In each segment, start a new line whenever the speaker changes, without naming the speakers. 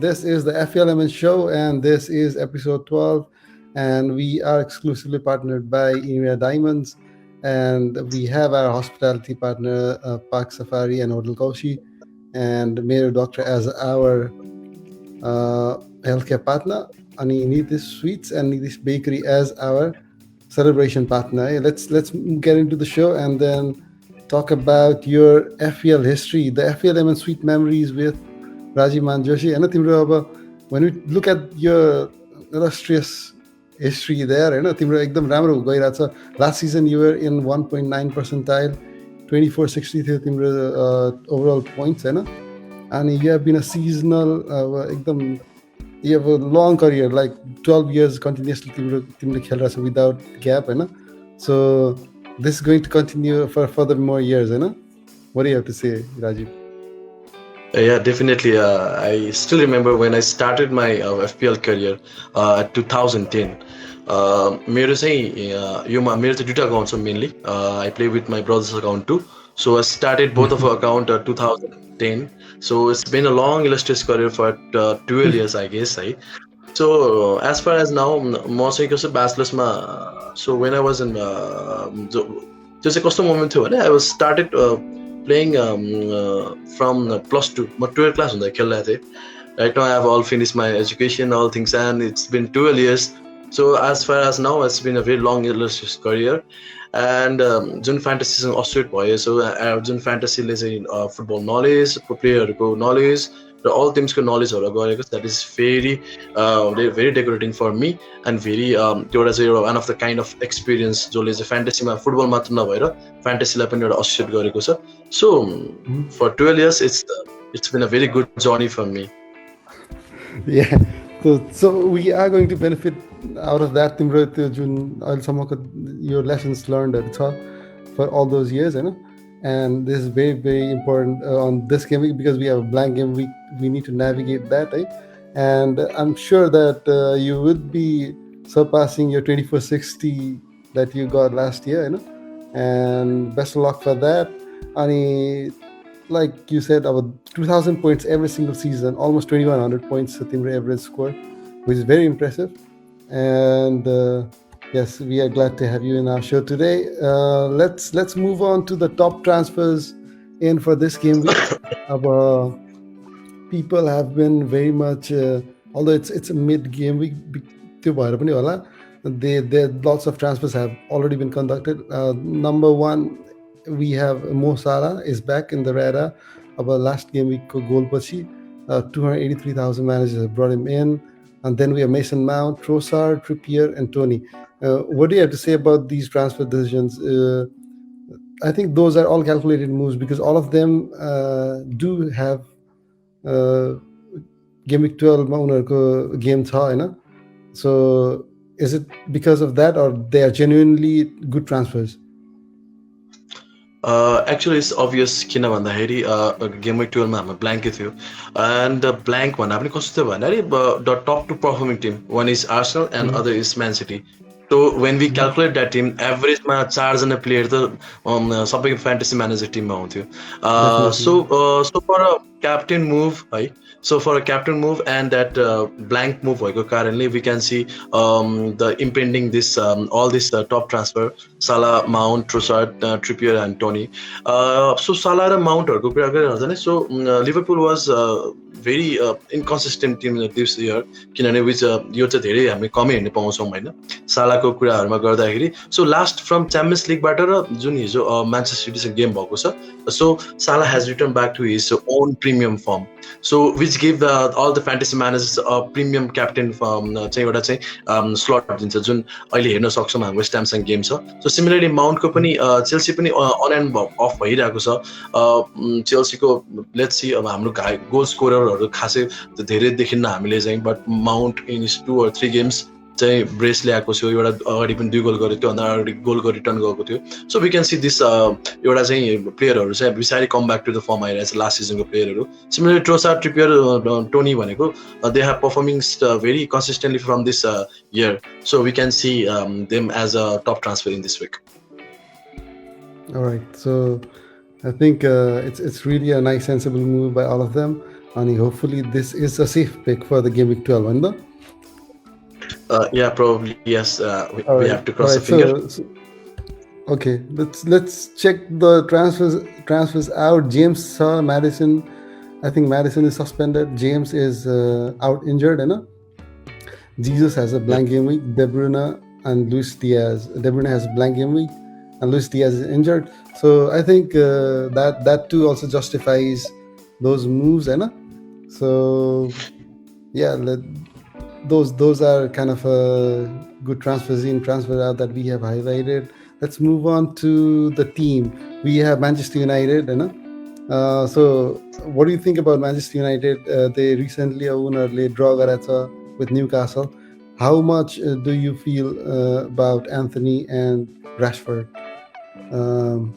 This is the FPLMN show, and this is episode 12. And we are exclusively partnered by Inira Diamonds. And we have our hospitality partner, Park Safari and Hotel Kaushi, and Mero Doctor as our healthcare partner, Ani Nitish Sweets and Nitish Bakery as our celebration partner. Let's get into the show and then talk about your FPL history, the FPLMN sweet memories with Rajeev and Joshi. And तिम्रो अब when we look at your illustrious history there, तिम्रो एकदम राम्रो गइरहेछ. Last season you were in 1.9 percentile, 2460 थियो तिम्रो overall points, and you have been a seasonal एकदम, you have a long career, like 12 years continuously तिमीले खेलिरहेछ without gap, so this is going to continue for further more years, what do you have to say, Rajeev?
Yeah, definitely. I still remember when I started my FPL career at 2010. मेरो चाहिँ Yoma मेरो चाहिँ दुईटा account छ mainly. I play with my brother's account too. So I started both of our account 2010. So it's been a long illustrious career for 12 years, I guess. So as far as now, म चाहिँ कस्तो ब्याचलर्समा. So when I was in त्यो चाहिँ कस्तो moment थियो भने I was started playing from +2. म 12th class हुँदा खेलिरहेको थिएँ. Right now I have all finished my education, all things, and it's been 12 years. So as far as now, it's been a very long illustrious career. And जुन फ्यान्टेसीसँग associate भयो, so जुन फ्यान्टेसीले चाहिँ football knowledge, प्लेयरहरूको knowledge र all टिम्सको नलेजहरू गरेको, that is very decorating for me and very त्यो एउटा चाहिँ एउटा one of the kind of experience जसले चाहिँ फ्यान्टेसीमा फुटबल मात्र नभएर फ्यान्टेसीलाई पनि एउटा एसोसिएट गरेको छ. सो फर 12 years it's been a very good journey for me.
Yeah, so we are going to benefit out of that, तिम्रो त्यो जुन अहिलेसम्मको your lessons learned for all those years, and this is very, very important on this game week because we have a blank game week. We need to navigate that, and I'm sure that you would be surpassing your 2460 that you got last year, and best of luck for that. And like you said, about 2000 points every single season, almost 2100 points Timbre average score, which is very impressive. And yes, we are glad to have you in our show today. Let's move on to the top transfers in for this game week. People have been very much, although it's a mid-game week, there lots of transfers have already been conducted. Number one, we have Mo Salah is back in the radar. Our last game week goal pachi 283,000 managers have brought him in. And then we have Mason Mount, Trossard, Trippier, and Tony. What do you have to say about these transfer decisions? I think those are all calculated moves because all of them do have game week 12 game tha, so is it because of that or they are genuinely good transfers?
Actually it's obvious किन भन्दाखेरि game Wick 12 मा हाम्रो ब्ल्याङ्कै थियो end blank भन्दा पनि कस्तो थियो भन्दाखेरि the top two performing team one is Arsenal and other is Man City. So when we calculate that team, एभरेजमा 4 जना प्लेयर त सबैको फ्यान्टेसी म्यानेजर टिममा हुन्थ्यो. So for a captain move, so for a captain move and that blank move भएको कारणले we can see the impending this all this top transfer, Salah, Mount, Trossard, Trippier and Tony. So Salah र Mountहरूको कुरा गरिरहन्छ नि. So Liverpool was very inconsistent team this year किनभने यो चाहिँ धेरै हामी कमै हेर्न पाउँछौँ हैन सालाको कुराहरुमा गर्दाखेरि. सो लास्ट फ्रम च्याम्पियन्स लीगबाट र जुन हिजो म्यान्चेस्टर सिटीसँग गेम भएको छ, so Salah has return back to his own premium form, so which give all the fantasy managers premium captain form चाहिँ एउटा चाहिँ स्लट दिन्छ जुन अहिले हेर्न सक्छौँ हाम्रो वेस्ट ह्यामसँग गेम छ. सो सिमिलरली माउन्टको पनि चेल्सी पनि अन एन्ड अफ भइरहेको छ. चेल्सीको लेट्स सी अब हाम्रो गोल स्कोररहरू खासै धेरै देखिन्न हामीले चाहिँ, but Mount in 2 or 3 games चाहिँ ब्रेस ल्याएको थियो, एउटा अगाडि पनि 2 गोल गरेको थियो, अन्त अगाडि गोलको रिटर्न गएको थियो. सो वी क्यान सी दिस एउटा चाहिँ प्लेयरहरू चाहिँ बिस्तारै come back to the form आइरहेको छ लास्ट सिजनको प्लेयरहरू. सिमिलरली ट्रोसार्ड, ट्रिपियर, टोनी भनेको they have performing very consistently from this year. So we can see them as a top transfer in this week.
All right, so I think it's really a nice, sensible move by all of them. and hopefully this is a safe pick for the game week 12, and the
Yeah, probably yes. We
all
have
right,
to cross
all
a
right.
finger.
So okay, let's check the transfers out. James Madison. I think Madison is suspended. James is out injured, you know. Jesus has a
Yep.
blank game week. De Bruyne and Luis Diaz. De Bruyne has a blank game week, and Luis Diaz is injured. So I think that too also justifies those moves, you know. So yeah, those are kind of good transfers in, transfer out that we have highlighted. Let's move on to the team. We have Manchester United, you know. So what do you think about Manchester United? They recently won a late draw Garetsa with Newcastle. How much do you feel about Anthony and Rashford um,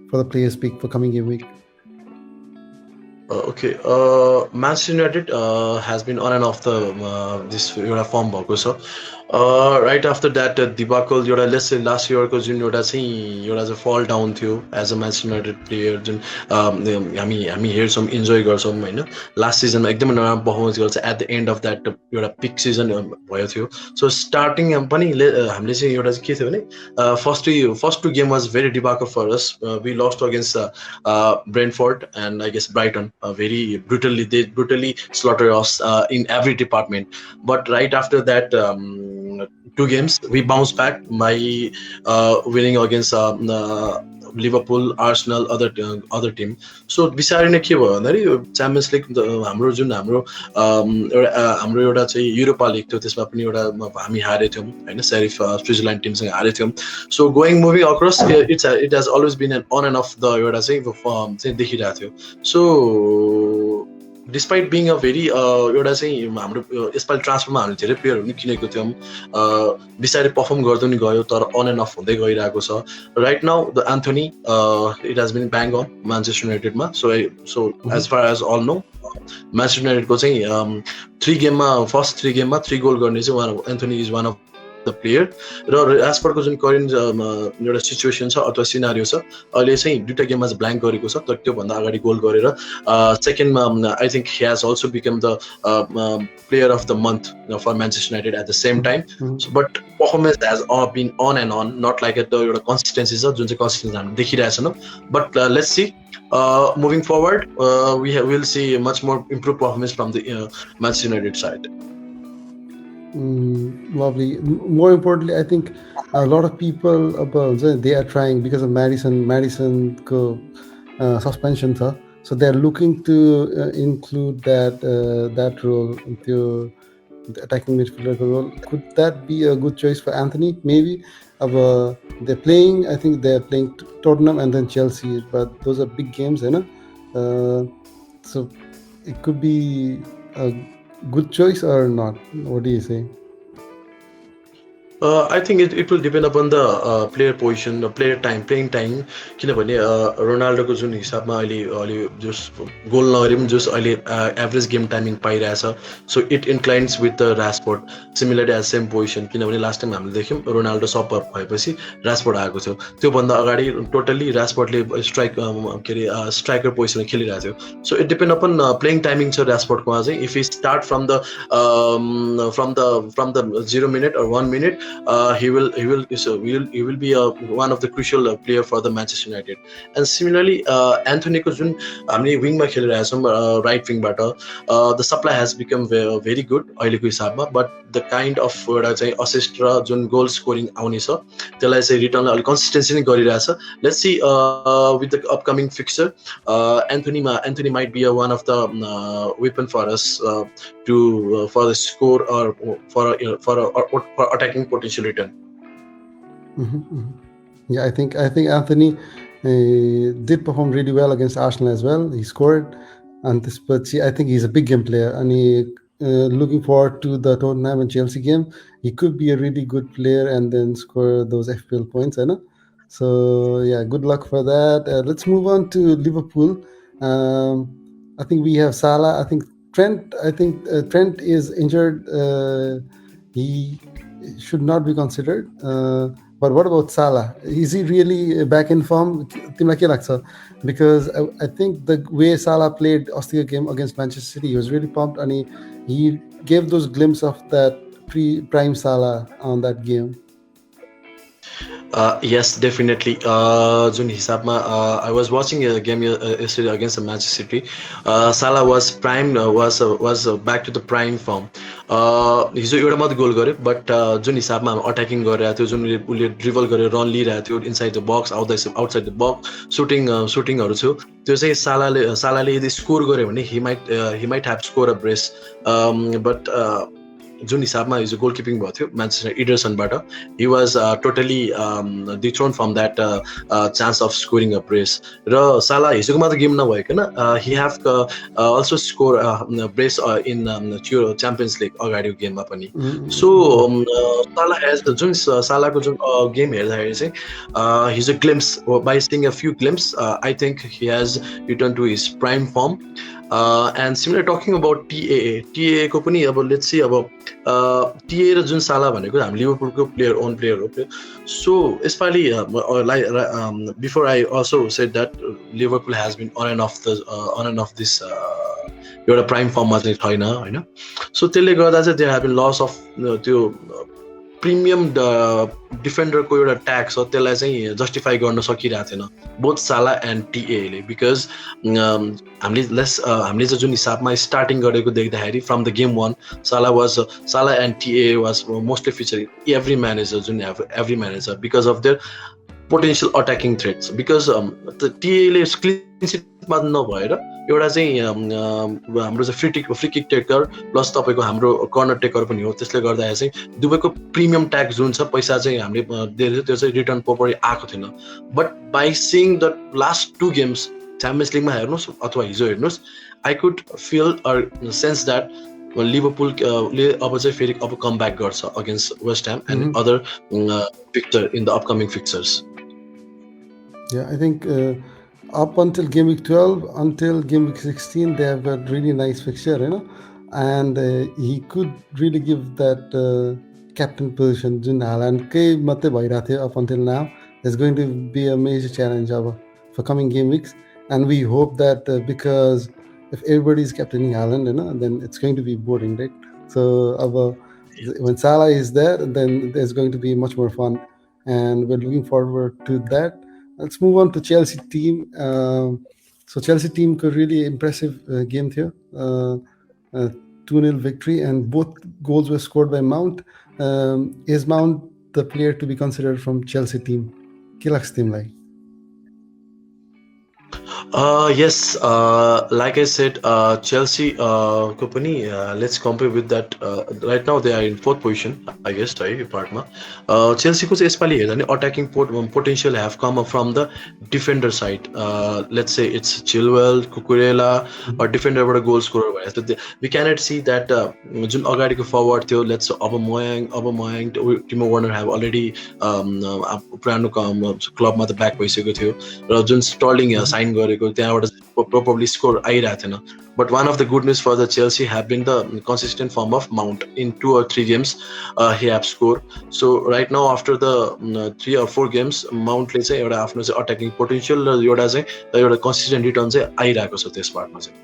for the players pick for coming game week?
Okay. Manchester United has been on and off the this एउटा firm भएको छ. Right after that दिबाकल एउटा let's say last इयरको जुन एउटा चाहिँ fall down थियो as a Manchester United player जुन हामी हेर्छौँ इन्जोय गर्छौँ होइन. लास्ट सिजनमा एकदमै नराम्रो पर्फर्मेन्स गर्छ at the end of that एउटा पिक सिजन भयो थियो. सो स्टार्टिङ पनि हामीले चाहिँ एउटा चाहिँ के थियो भने first two game was very debacle for us. We lost against Brentford and I guess Brighton. Very brutally, they brutally slaughter us in every department. But right after that, 2 games we bounced back by winning against Liverpool Arsenal other team. So बिस्तारै नै के भयो भन्दाखेरि champions लिग हाम्रो जुन हाम्रो एउटा चाहिँ Europa लिग थियो त्यसमा पनि एउटा हामी हारेको थियौँ होइन, सेरिफ स्विजरल्यान्ड टिमसँग हारेको थियौँ. So going moving across it has always been an on and off the एउटा चाहिँ देखिरहेको थियो. सो डिस्पाइट बिङ अ भेरी एउटा चाहिँ हाम्रो यसपालि ट्रान्सफरमा हामीले धेरै प्लेयरहरू पनि किनेको थियौँ. बिस्तारै पर्फर्म गर्दै नि गयो तर अन एन्ड अफ हुँदै गइरहेको छ. Right now the Anthony it has been bang on Manchester युनाइटेडमा. So
Mhm.
As far as all know Manchester युनाइटेडको चाहिँ 3 गेममा फर्स्ट 3 गेममा 3 गोल गर्ने चाहिँ Anthony is one of the player. र एजपरको जुन करेन्ट एउटा सिचुएसन छ अथवा सिनारियो छ अहिले चाहिँ 2टा गेममा चाहिँ ब्ल्याङ्क गरेको छ तर त्योभन्दा अगाडि गोल गरेर सेकेन्डमा I think he has also become the player of the month for Manchester United at the same time.
Mhm.
But performance has been on and on not like एउटा कन्सिस्टेन्सी छ जुन चाहिँ कन्सिस्टेन्सी हामीले देखिरहेछौँ. But let's see moving forward, we'll see much more improved performance from the Manchester United side.
Lovely. More importantly, I think a lot of people about they are trying because of Madison suspension tha. So they're looking to include that role into the attacking midfielder role. Could that be a good choice for Anthony? Maybe. They're playing. I think they're playing Tottenham and then Chelsea, but those are big games, you know. So it could be a good choice or not. What do you say?
I think it will depend upon the player position, player time, playing time. किनभने रोनाल्डोको जुन हिसाबमा अहिले जस गोल नगरे पनि जस अहिले average game timing पाइरहेछ. So it inclines with the Rashford similarly as same position. किनभने लास्ट टाइम हामीले देख्यौँ रोनाल्डो सब भएपछि रासफोर्ड आएको थियो. त्योभन्दा अगाडि टोटल्ली रासफोर्डले के अरे स्ट्राइकर पोजिसनमा खेलिरहेको थियो. So it depend upon playing timing छ रासफोर्डकोमा चाहिँ. If you start from the 0 minute or 1 minute, he will be one of the crucial player for the Manchester United. And similarly, Anthony ko jun hamle wing ma kheliरहेका छौँ right wing बाट the supply has become very good अहिलेको हिसाबमा. but the kind of एउटा चाहिँ assist र जुन goal scoring आउने छ त्यसलाई चाहिँ रिटर्न अलि कन्सिस्टेन्सी नै गरिरहेछ. let's see with the upcoming fixture, Anthony might be one of the weapon for us for the score or for attacking potential return.
Yeah, I think Anthony did perform really well against Arsenal as well. He scored, and this, but see, I think he's a big game player, and looking forward to the Tottenham and Chelsea game. He could be a really good player and then score those FPL points, I know. So yeah, good luck for that. Let's move on to Liverpool. I think we have Salah. I think Trent. Trent is injured. He should not be considered. But what about Salah? Is he really back in form? Timla ke lagcha? Because I think the way Salah played Ostia game against Manchester City, he was really pumped, and he gave those glimpses of that prime Salah on that game.
Yes, definitely. जुन हिसाबमा I was watching a game yesterday against the Manchester City. Salah was prime, was back to the prime form. हिजो एउटा मात्रै गोल गर्यो, but जुन हिसाबमा हामी attacking गरिरहेको थियो, जुन उसले ड्रिबल गरेर रन लिइरहेको थियो inside the box, outside the box, सुटिङहरू थियो, त्यो चाहिँ सालाले यदि स्कोर गर्यो भने he might have score a brace, but जुन हिसाबमा हिजो गोल किपिङ भएको थियो म्यान्चेस्टर इडरसनबाट, he was totally dethrone from that chance of scoring a brace. र साला हिजोको मात्र गेम नभइकन he have also score brace in Champions League अगाडिको गेममा पनि. सो साला हेज जुन सालाको जुन गेम हेर्दाखेरि चाहिँ his a glimpse, by seeing a few glimpse, I think he has return to his prime form. And similar talking about TA को पनि अब let's see, अब टिए र जुन साला भनेको हामी लिभरपुलको ओन प्लेयर हो. सो यसपालि before I also said that Liverpool has been on and off this एउटा प्राइम फर्ममा चाहिँ छैन होइन. सो त्यसले गर्दा चाहिँ देयर हेभ बिन लस अफ त्यो प्रिमियम डिफेन्डरको एउटा ट्याग छ, त्यसलाई चाहिँ जस्टिफाई गर्न सकिरहेको थिएन बोथ साला एन्ड टिएले. बिकज हामीले चाहिँ जुन हिसाबमा स्टार्टिङ गरेको देख्दाखेरि from the game one, Salah and TA was mostly feature every manager, जुन every manager, because of their potential attacking threats. Because टिएले क्लिन सिट मात्र नभएर एउटा चाहिँ हाम्रो चाहिँ फ्री किक टेकर प्लस तपाईँको हाम्रो कर्नर टेकर पनि हो. त्यसले गर्दाखेरि चाहिँ दुवैको प्रिमियम ट्याग जुन छ, पैसा चाहिँ हामीले दिएको त्यो चाहिँ रिटर्न प्रपरली आएको थिएन. But by seeing the last 2 games Champions लिगमा हेर्नुहोस् अथवा हिजो हेर्नुहोस्, I could feel or sense that लिभरपुलले अब चाहिँ फेरि अब कम ब्याक गर्छ against West Ham and other fixture in the upcoming fixtures.
Yeah, I think up until game week 12, until game week 16, they have a really nice fixture, and he could really give that captain position. Jun Haaland ke matte bhairako थियो up until now. There's going to be a major challenge for coming game weeks, and we hope that because if everybody is captaining Haaland, then it's going to be boring, right? So when Salah is there, then there's going to be much more fun, and we're looking forward to that. Let's move on to Chelsea team. So Chelsea team could really impressive game here. 2-0 victory, and both goals were scored by Mount. Is Mount the player to be considered from Chelsea team? Kilaks team like?
Yes, like I said, Chelsea company, let's compare with that. Right now they are in 4th position, I guess, right, partma. Chelsea ko यसपालि हेर्दा नि attacking potential have come from the defender side. Let's say it's Chilwell, Cucurella, or defender बाट goal scorer भयो. So we cannot see that जुन अगाडिको forward थियो, let's say Aubameyang, Timo Werner have already पुरानो क्लबमा त ब्याक भइसकेको थियो, र जुन sterling sign गरेको त्यहाँबाट probably score आइरहेको थिएन. But one of the good news for the Chelsea have been the consistent form of Mount. In 2 or 3 games, he have scored. So right now after the 3 or 4 games, Mountले चाहिँ एउटा आफ्नो चाहिँ attacking potential र एउटा चाहिँ एउटा consistent return चाहिँ आइरहेको छ त्यस पार्टमा चाहिँ.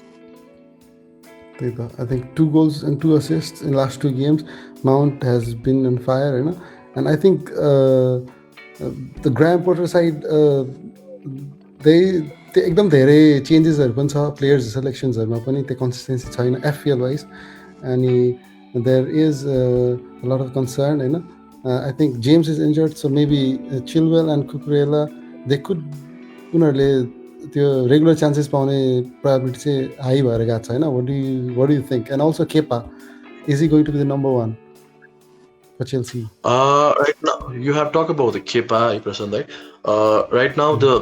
I think 2 goals and 2 assists in last 2 games. Mount has been on fire, and I think the Graham Potter side, they एकदम धेरै चेन्जेसहरू पनि छ प्लेयर्स सेलेक्सन्सहरूमा पनि, त्यो कन्सिस्टेन्सी छैन FPL वाइज, अनि there is a lot of concern, I think James is injured, so maybe Chilwell and Cucurella, they could उनीहरूले त्यो रेगुलर चान्सेस पाउने प्रोबेबिलिटी चाहिँ हाई भएर गएको छ, what do you think? And also Kepa, is he going to be the number 1 for Chelsea?
Right now you have talked about the Kepa, Prashant, right? Right now, the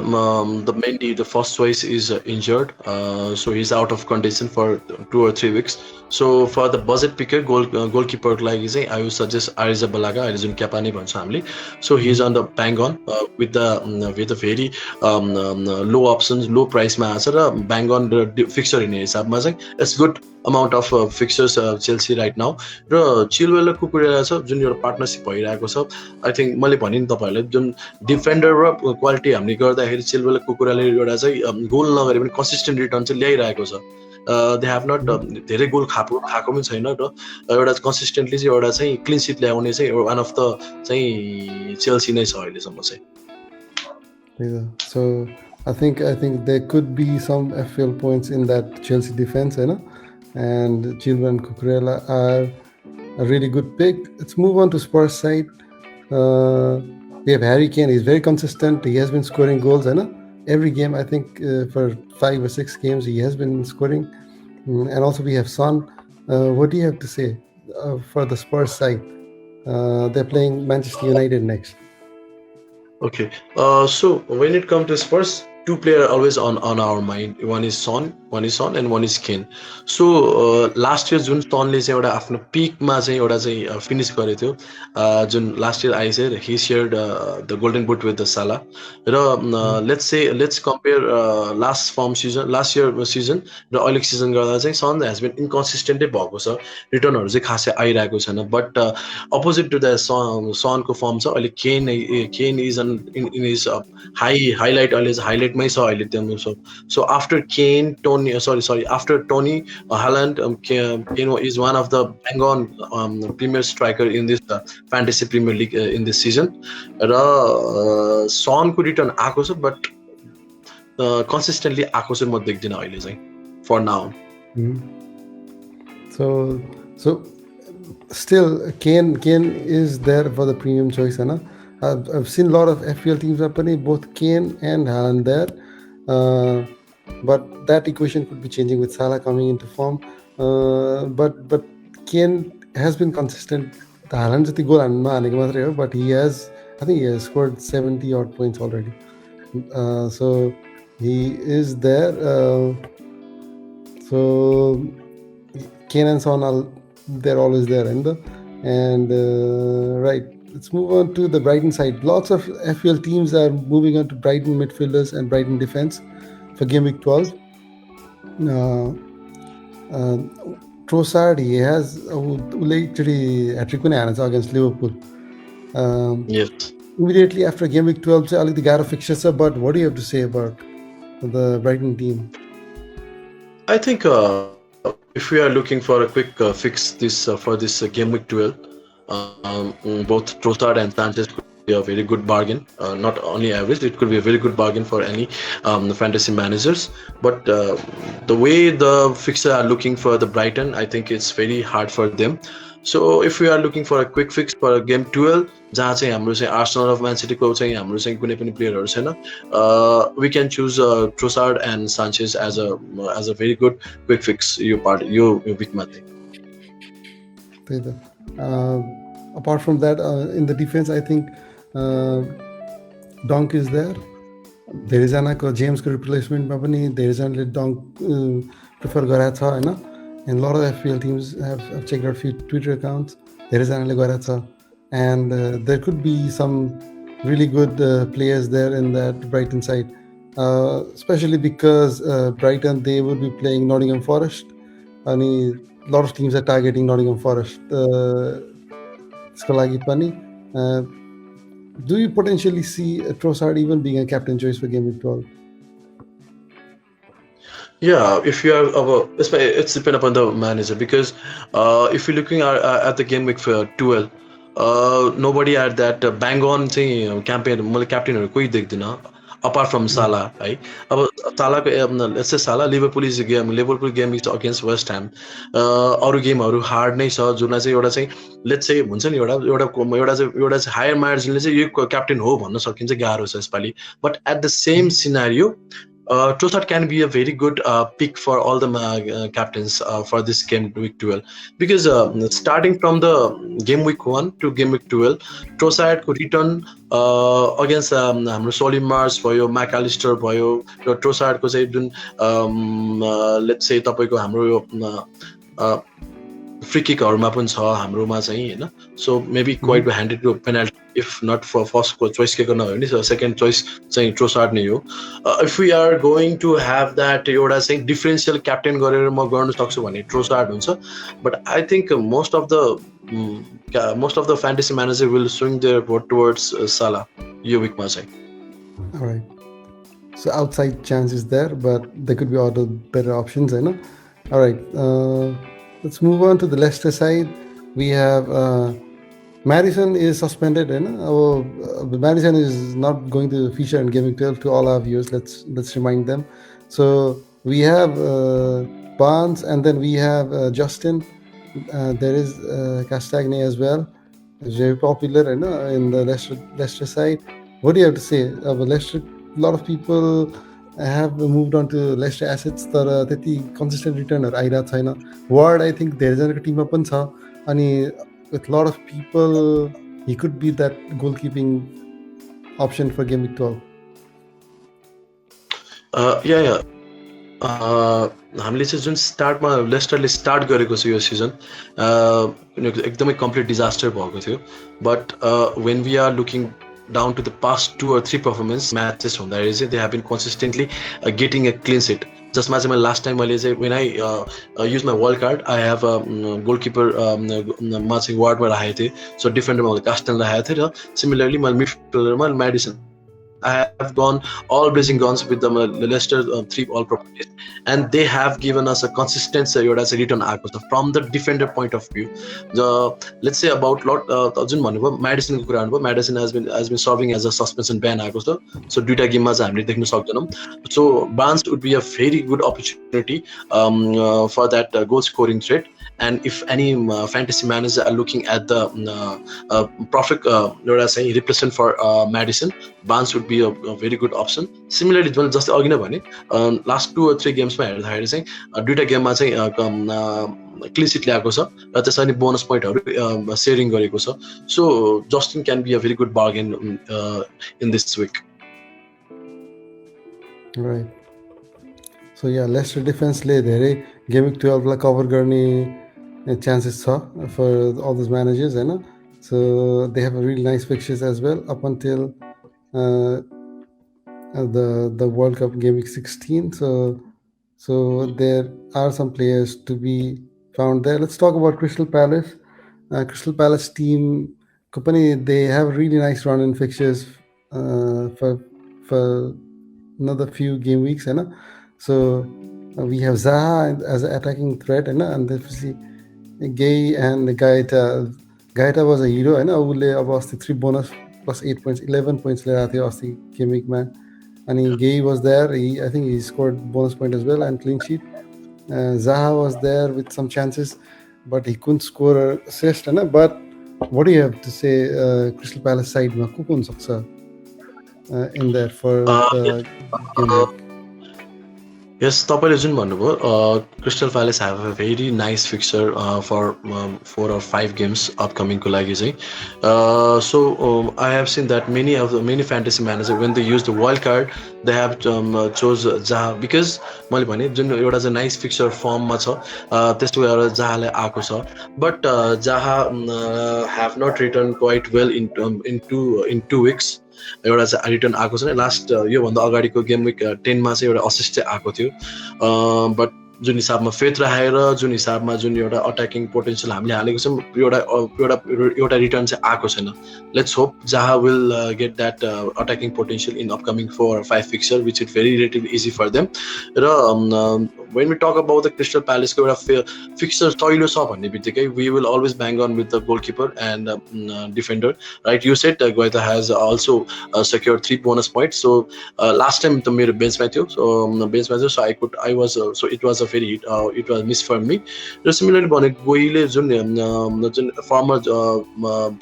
mainly the first choice is injured, so he's out of condition for 2 or 3 weeks. So for the budget picker, goalkeeper like is I would suggest Ariza Balaga, Arizon Kapani family. So he's on the bang on with the very low options, low price ma bang on the fixture in हिसाबमा चाहिँ it's good amount of fixtures Chelsea right now. Raw Chilwell raw Cucurella छ जुन एउटा partnership भइरहेको छ. I think मैले भने नि तपाईँहरूलाई जुन डिफेन्डर र क्वालिटी हामीले गर्दाखेरि चिलवेल कुकुराले एउटा चाहिँ गोल नगरे पनि कन्सिस्टेन्ट रिटर्न चाहिँ ल्याइरहेको छ. दे हेभ नट धेरै गोल खाएको पनि छैन र एउटा कन्सिस्टेन्टली चाहिँ एउटा चाहिँ क्लिन सिट ल्याउने चाहिँ वान अफ द चाहिँ चेल्सी नै छ अहिलेसम्म चाहिँ.
So I think there could be some FPL points in that Chelsea defense, you know, and Chilwell and Cucurella are a really good pick. Let's move on to Spurs side. We have Harry Kane. He's very consistent. He has been scoring goals, you know, every game. I think for 5 or 6 games he has been scoring. And also we have Son. What do you have to say for the Spurs side? They're playing Manchester United next.
Okay. So when it comes to Spurs, two players always on our mind. One is Son, and one is Kane. So last year जुन Sonले चाहिँ एउटा आफ्नो पिकमा चाहिँ एउटा चाहिँ finish गरेको थियो. जुन last year I said he shared the golden boot with the Salah. र let's compare last year season र अहिलेको सिजन गर्दा चाहिँ Son has been inconsistent भएको छ. रिटर्नहरु चाहिँ खासै आइरहेको छैन. But opposite to the Sonको फर्म छ अहिले Kane is in his highlight अहिले highlightमै छ अहिले त्यो. So after Kane, after Tony Haaland, Kane is one of the bang-on premier striker in this fantasy Premier League in this season. र Sonको return आएको छ but consistently आएको चाहिँ म देख्दिनँ अहिले चाहिँ for now.
So still Kane is there for the premium choice, है ना. I've seen a lot of FPL teams happening, both Kane and Haaland there. But that equation could be changing with Salah coming into form. But Kane has been consistent. The Haaland jati goal hanma haneko matra ho, but I think he has scored 70 odd points already. So he is there. So Kane and Son they're always there, and right. Let's move on to the Brighton side. Lots of FPL teams are moving on to Brighton midfielders and Brighton defense for game week 12. Trossard, he has hat-trick against Liverpool.
Yes.
Immediately after game week 12, the Gara fixtures, but what do you have to say about the Brighton team?
I think if we are looking for a quick fix for this game week 12, both Trossard and Sanchez could be a very good bargain. Not only average, it could be a very good bargain for any fantasy managers. But the way the fixers are looking for the Brighton, I think it's very hard for them. So if we are looking for a quick fix for game 12, जहाँ चाहिँ हाम्रो चाहिँ Arsenal of Man City को चाहिँ हाम्रो चाहिँ कुनै पनि प्लेयरहरु छैन, we can choose Trossard and Sanchez as a very good quick fix यो weekमा चाहिँ.
Apart from that, in the defense, I think Donk is there. There is an James replacement. There is a Donk prefer Garatha, and a lot of FPL teams have checked out a few Twitter accounts. There is an Garatha, and there could be some really good players there in that Brighton side, especially because Brighton, they will be playing Nottingham Forest. And a lot of teams are targeting Nottingham Forest. Do you potentially see Trossard even being a captain choice for game week 12?
Yeah, if you are, it's depend upon the manager, because if you're looking at the game week for 12, nobody at that bang on campaign captain कोही apart from Salah, right? Salah, let's say Salah, Liverpool game is against West Ham. Aru game hard नै छ जुन चाहिँ एउटा चाहिँ let's say हुन्छ नि एउटा higher margin ले चाहिँ यो captain हो भन्न सकिन्छ गाह्रो छ यसपाली. But at the same scenario, Trossard can be a very good pick for all the captains for this game week 12 because starting from the game week 1 to game week 12 Trossard could return against हाम्रो सोलिमार्स भयो म्याकालिस्टर भयो र ट्रोसार्डको चाहिँ जुन let's say तपाईँको हाम्रो यो free किकहरुमा पनि छ हाम्रोमा चाहिँ हैन so maybe quite handed to penalty if not for फर्स्टको चोइस के गर्न हो नि सेकेन्ड चोइस चाहिँ ट्रोसार्ड नै हो if we are going to have that एउटा चाहिँ डिफरेन्शियल क्याप्टेन गरेर म गर्न सक्छु भने ट्रोसार्ड हुन्छ but I think most of the fantasy manager will swing their vote towards Salah यो विकमा चाहिँ
Alright. So outside chance is there, but there could be other better options, I know. All right. Let's move on to the Leicester side. We have Madison is suspended, and Madison is not going to feature in Game Week 12 to all our viewers. Let's remind them. So we have Barnes, and then we have Justin. There is Castagne as well. It's very popular, in the Leicester side. What do you have to say about Leicester? A lot of people have moved on to Leicester assets तर त्यति consistent returnहरु आइरहेको छैन. Ward I think धेरैजनाको टिममा पनि छ अनि with lot of people he could be that goalkeeping option for game week 12.
हामीले चाहिँ जुन स्टार्टमा लेस्टरले स्टार्ट गरेको छ यो सिजन एकदमै कम्प्लिट डिजास्टर भएको थियो but when we are looking down to the past 2 or 3 performance matches हुँदाखेरि चाहिँ they have been consistently getting a clean sheet जसमा चाहिँ मैले लास्ट टाइम मैले चाहिँ when I use my wild card I have a goalkeeper मा चाहिँ वार्डमा राखेको थिएँ सो डिफेन्डरमा मैले कास्टन राखेको थिएँ र सिमिलरली मैले मिडफिल्डरमा medicine I have gone all blazing guns with the Leicester 3 all properties and they have given us a consistent return from the defender point of view. Let's say about Madison Madison has been serving as a suspension ban so duita game ma हामीले देख्न सक्दैनौं so Barnes would be a very good opportunity for that goal scoring threat and if any fantasy managers are looking at the profit replacement for Madison Barnes would be a very good option. Similarly just अघि नै भने last 2 or 3 games मा हेर्दाखेरि चाहिँ दुईटा गेममा चाहिँ clean seat ल्याएको छ र त्यसरी बोनस पोइन्टहरु शेयरिङ गरेको छ so Justin can be a very good bargain in this week.
Right. So yeah, Leicester defense ले धेरै game week 12 लाई कभर गर्ने chances छ for all those managers हैन. So they have a really nice fixtures as well up until the World Cup game week 16. So there are some players to be found there. Let's talk about Crystal Palace. Crystal Palace team company they have really nice run in fixtures for another few game weeks, so we have Zaha as an attacking threat, and obviously Gay and Gaeta was a hero, उसले अब अस्ति 3 bonus plus 8 points 11 points ल्याएको थियो अस्ति game week मा अनि Gay was there. I think he scored bonus point as well and clean sheet. Zaha was there with some chances but he couldn't score a assist, but what do you have to say Crystal Palace side ma ko kun sakcha in there for the game week?
Yes, तपाईले जुन भन्नुभयो Crystal Palace have a very nice fixture for 4 or 5 games upcoming को लागि चाहिँ so I have seen that many fantasy managers when they use the wild card they have chose Zaha because मैले भने जुन एउटा चाहिँ nice fixture form मा छ त्यस्तो एउटा Zahaलाई आएको छ but Zaha have not returned quite well in 2 weeks. एउटा चाहिँ रिटर्न आएको छैन लास्ट यो भन्दा अगाडिको गेम विक 10 मा चाहिँ एउटा असिस्ट चाहिँ आएको थियो बट जुन हिसाबमा फेथ राखेर जुन हिसाबमा जुन एउटा अट्याकिङ पोटेन्शियल हामीले हालेको छौं एउटा रिटर्न चाहिँ आएको छैन. Let's hope Zaha will get that attacking potential in upcoming 4 or 5 fixture which is very relatively easy for them र when we talk about the Crystal Palace ko एउटा fixture सहिलो छ भन्ने बित्तिकै we will always bang on with the goalkeeper and defender, right? You said Guaita has also secured 3 bonus points. So last time the मेरो बेन्चमा थियो, so बेन्चमा थियो, so I was so it was a very it was miss for me. र similarly भने गोहीले जुन former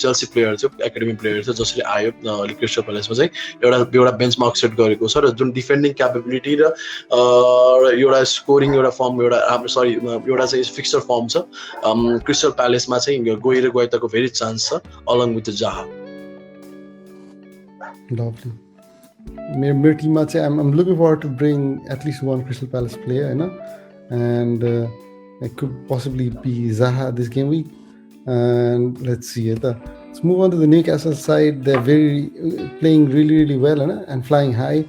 Chelsea player थियो, academy player थियो, जसले आयो क्रिस्टल प्यालेसमा चाहिँ एउटा बेन्चमार्क सेट गरेको छ, र जुन डिफेन्डिङ क्यापेबिलिटी र एउटा स्कोरिङ एउटा फर्म एउटा चाहिँ फिक्सर फर्म छ क्रिस्टल प्यालेसमा चाहिँ गोही र गोइताको भेरी चान्स छ अलङ विथ जाहा.
Lovely. मेरो टिममा चाहिँ I'm looking forward to bring at least one Crystal Palace player, and it could possibly be Zaha this game week. And let's see it. Let's move on to the Newcastle side. They're playing really well, and flying high.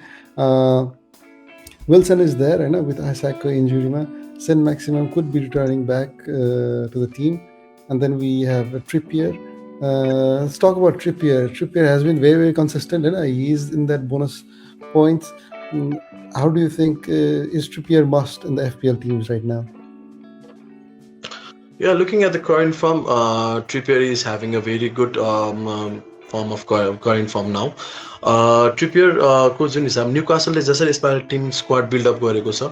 Wilson is there, with Isaac injury. Saint Maximum could be returning back to the team, and then we have Trippier. Let's talk about Trippier. Trippier has been very consistent, he's in that bonus points. How do you think is Trippier must in the FPL teams right now?
Yeah, looking at the current form, Trippier is having a very good form of current form now. Trippier को जुन हिसाब न्यूकासलले जसरी यसपालि Tim squad build up गरेको छ,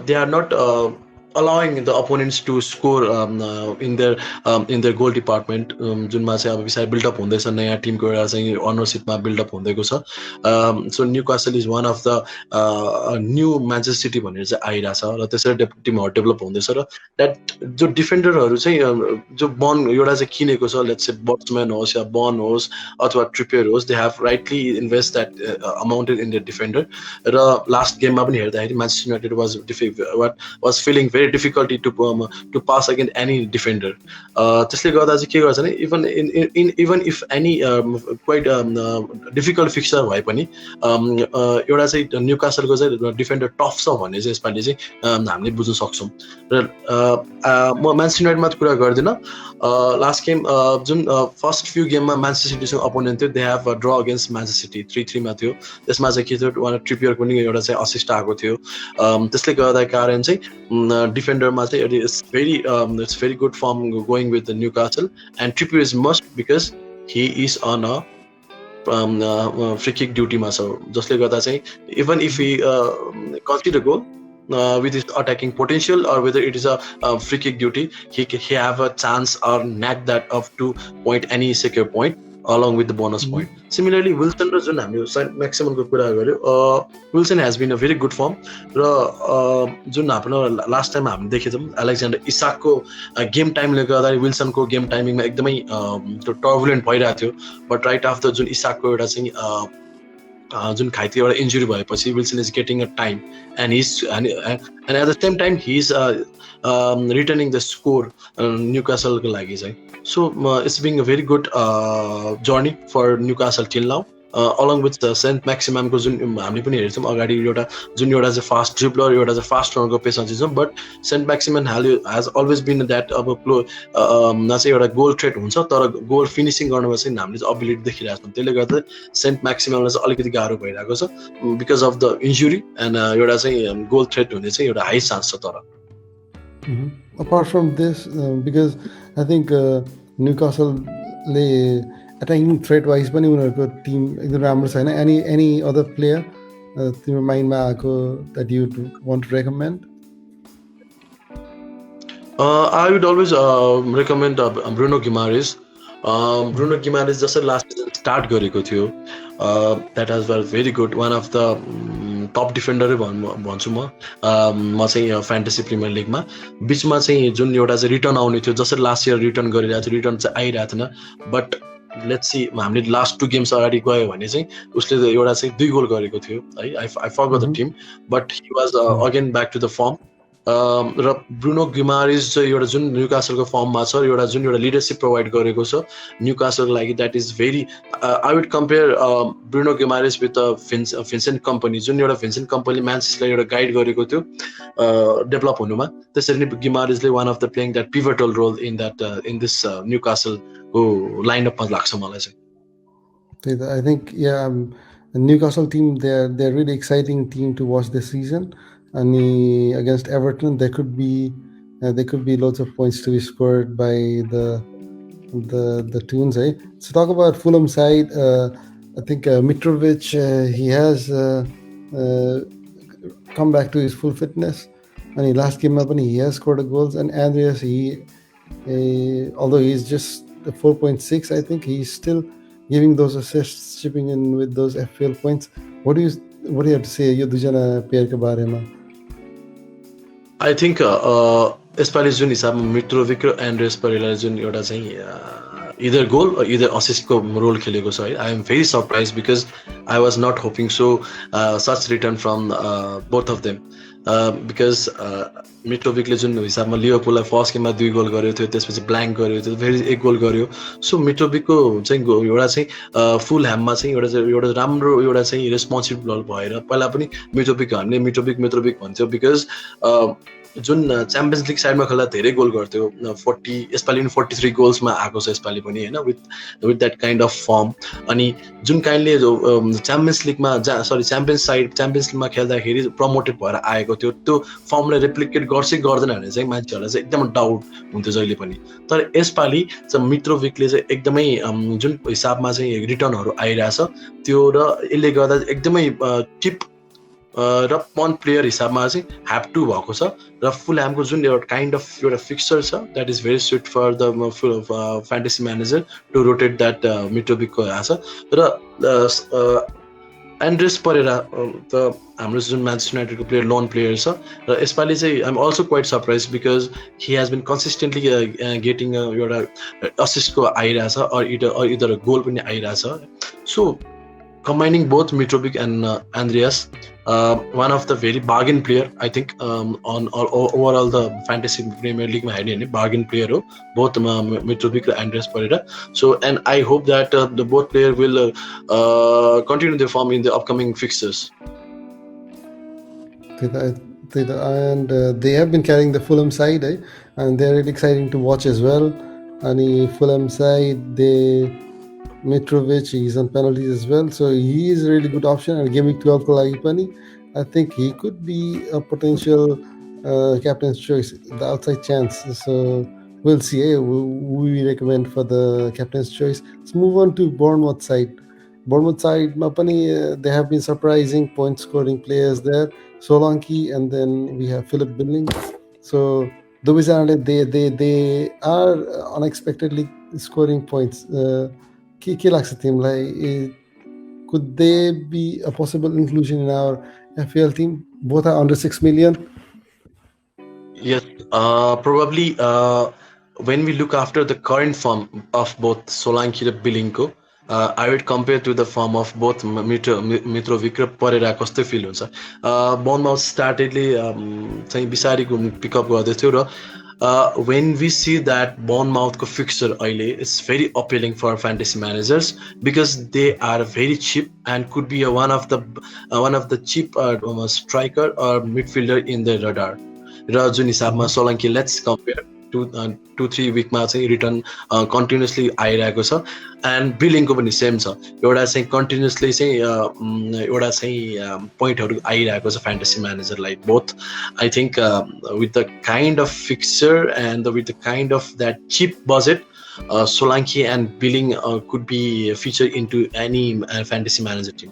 they are not allowing the opponents to score in their goal department, जुनमा चाहिँ अब बिस्तारै बिल्ड अप हुँदैछ, नयाँ टिमको एउटा चाहिँ अनरसिपमा बिल्ड अप हुँदैको छ. So Newcastle is one of the new Manchester City भनेर चाहिँ आइरहेछ, र त्यसरी टिमहरू डेभलप हुँदैछ. र द्याट जो डिफेन्डरहरू चाहिँ जो बन एउटा चाहिँ किनेको छ, लेट्स से बट्सम्यान होस् या बन होस् अथवा ट्रिपियर होस्, they have rightly invest that amounted in the defender. र लास्ट गेममा पनि हेर्दाखेरि Manchester United was feeling very difficulty to pass against any defender. त्यसले गर्दा चाहिँ के गर्छ भने even if any quite difficult fixture भए पनि एउटा चाहिँ न्यूकासलको चाहिँ डिफेन्डर टफ छ भन्ने चाहिँ यसपालि चाहिँ हामीले बुझ्न सक्छौँ. र म म्यान्चेस्टर युनाइटेडमा कुरा गर्दिनँ. लास्ट गेम जुन फर्स्ट फ्यु गेममा म्यान्चेस्टर सिटीसँग अपोनेन्ट थियो, दे हेभ ड्र अगेन्स्ट म्यान्चेस्टर सिटी 3-3 थियो. त्यसमा चाहिँ के थियो, ट्रिपियरको पनि एउटा चाहिँ असिस्ट आएको थियो. त्यसले गर्दा कारण चाहिँ डिफेन्डरमा चाहिँ it's very good form going with the Newcastle, and Trippier is must because he is on a free kick ड्युटीमा छ, जसले गर्दा चाहिँ even if he consider goal with his attacking potential or whether it is a free kick duty, he have a chance or knack that of to point any secure point along with the bonus point. Similarly, Wilson र जुन हामी Saint Maximin को कुरा गर्यो, Wilson has been a very good form. र जुन हाम्रो last time हामीले देखेथौँ Alexander इसाकको game टाइमले गर्दा विल्सनको game टाइमिङमा एकदमै turbulent भइरहेको थियो, बट राइट आफ्टर जुन इसाकको एउटा चाहिँ जुन घाइते एउटा इन्जुरी भएपछि Wilson is getting a time and at the same time he is returning the score न्यूकासलको लागि चाहिँ. So it's being a very good journey for Newcastle till now, along with Saint म्याक्सिममको जुन हामीले पनि हेर्छौँ अगाडि एउटा चाहिँ फास्ट ड्रिब्लर, एउटा चाहिँ फास्ट रनरको पेसा चिन्छौँ, but Saint Maximin has always been that अब चाहिँ एउटा गोल थ्रेट हुन्छ, तर गोल फिनिसिङ गर्नुमा चाहिँ हामीले चाहिँ अबिलिटी देखिरहेको छौँ. त्यसले गर्दा सेन्ट म्याक्सिममलाई चाहिँ अलिकति गाह्रो भइरहेको छ because of the injury, end एउटा चाहिँ गोल थ्रेट हुने चाहिँ एउटा हाई चान्स छ. तर
apart from this, because I think Newcastle attacking threat wise पनि उनीहरूको टिम एकदम राम्रो छैन. any other player तिम्रो माइन्डमा आएको that you want to recommend?
I would always recommend Bruno Guimaraes. Bruno Guimaraes जसरी लास्ट सिजन स्टार्ट गरेको थियो, that has was very good, one of the top डिफेन्डरै भन्छु म चाहिँ फ्यान्टेसी प्रिमियर लिगमा. बिचमा चाहिँ जुन एउटा चाहिँ रिटर्न आउने थियो, जसरी लास्ट इयर रिटर्न गरिरहेको थियो, रिटर्न चाहिँ आइरहेको थिएन, बट लेट्स सी हामीले लास्ट 2 गेम्स अगाडि गयो भने चाहिँ उसले एउटा चाहिँ 2 गोल गरेको थियो है. I forgot the team, but he was again back to the form. र ब्रुनो गिमारेज चाहिँ एउटा जुन न्यूकासलको फर्ममा छ, एउटा जुन एउटा लिडरसिप प्रोभाइड गरेको छ न्यूकासलको लागि, that is very I would compare Bruno Guimaraes with Vincent Kompany. जुन एउटा भिन्सेन्ट कम्पनी म्यान्चेस्टरलाई एउटा गाइड गरेको थियो डेभलप हुनुमा, त्यसरी नै गिमारेजले one of the playing that pivotal role in this न्यूकासलको लाइनअपमा लाग्छ मलाई चाहिँ.
I think the Newcastle team, they're really exciting team to watch this season, and against Everton, there could be loads of points to be scored by the Toons. So talk about Fulham side. I think Mitrovic, he has uh, come back to his full fitness, and he last game up and he has scored a goals. And Andreas, although he's just the 4.6, I think he's still giving those assists, chipping in with those FPL points. What do you what do you have to say? यो दुईजना पेयरको बारेमा.
I think यसपालि जुन हिसाबमा मित्रोभिक र Andrés परेलाले जुन एउटा चाहिँ इदर गोल इदर असिस्टको role खेलेको छ है, I am very surprise because I was not hoping so such return from both of them because मिट्रोभिकले जुन हिसाबमा लिभरपुललाई फर्स्ट गेममा 2 गोल गरेको थियो, त्यसपछि ब्ल्याङ्क गरेको थियो, फेरि 1 गोल गर्यो. सो मिट्रोभिकको चाहिँ एउटा चाहिँ फुल ह्याममा चाहिँ एउटा राम्रो एउटा चाहिँ रेस्पोन्सिबल भएर पहिला पनि मिट्रोभिक हामीले मिट्रोभिक भन्थ्यो बिकज जुन च्याम्पियन्स लिग साइडमा खेल्दा धेरै गोल गर्थ्यो. 40 यसपालि पनि 43 गोल्समा आएको छ यसपालि पनि होइन, with that kind of firm. अनि जुन काइन्डले च्याम्पियन्स लिगमा च्याम्पियन्स लिगमा खेल्दाखेरि प्रमोटेड भएर आएको थियो, त्यो फर्मलाई रेप्लिकेट गर्छ गर्दैन भने चाहिँ मान्छेहरूलाई चाहिँ एकदम डाउट हुन्थ्यो जहिले पनि. तर यसपालि चाहिँ मिट्रोभिकले चाहिँ एकदमै जुन हिसाबमा चाहिँ रिटर्नहरू आइरहेछ त्यो, र यसले गर्दा एकदमै टिप र पन प्लेयर हिसाबमा चाहिँ ह्याभ टु भएको छ. र फुल ह्यामको जुन एउटा काइन्ड अफ एउटा फिक्सचर छ that is very sweet for the fantasy manager to rotate that मिट्रोभिकको आएको छ. र एन्ड्रेस परेरा त हाम्रो जुन म्यान्चेस्टर युनाइटेडको प्लेयर लोन प्लेयर छ, र यसपालि चाहिँ I am also quite surprise because he has been consistently getting एउटा असिस्टको आइरहेछ, इदर गोल पनि आइरहेछ. सो combining both Mitrovic and Andreas, one of the very bargain player, I think, on overall the fantasy Premier League में है bargain player हो both Mitrovic and Andreas Pereira. So and I hope that the both player will continue their form in the upcoming fixtures.
And they have been carrying the Fulham side, and they're really exciting to watch as well. And Fulham side, Mitrovic, he's on penalties as well, so he is a really good option. And Game Week 12 ko lagi pani, I think he could be a potential captain's choice, the outside chance. So we'll see who we recommend for the captain's choice. Let's move on to Bournemouth side. Bournemouth side, they have been surprising point scoring players there. Solanke, and then we have Philip Billing. So those they are unexpectedly scoring points. के लाग्छ तिमीलाई? Could they be a possible inclusion in our FPL team? Both are under 6 million.
Yes, probably when we look after the current form of both Solanke and Bilinko, I would compare to the form of both Mitrovic र Pereira कस्तो feel हुन्छ. Bournemouth startedly चाहिँ बिसारीको pickup गर्दै थियो, र when we see that Bournemouth ko fixture अहिले is very appealing for fantasy managers because they are very cheap and could be one of the cheap striker or midfielder in the radar. र जुन हिसाबमा Solanki let's compare 2-3 विकमा चाहिँ return continuously आइरहेको छ, end बिलिङको पनि same छ, एउटा चाहिँ continuously चाहिँ एउटा चाहिँ पोइन्टहरू आइरहेको छ फ्यान्टेसी म्यानेजरलाई. Both I think with the kind of fixture and with the kind of that cheap budget, Solanke and Billing could be featured into any fantasy manager team.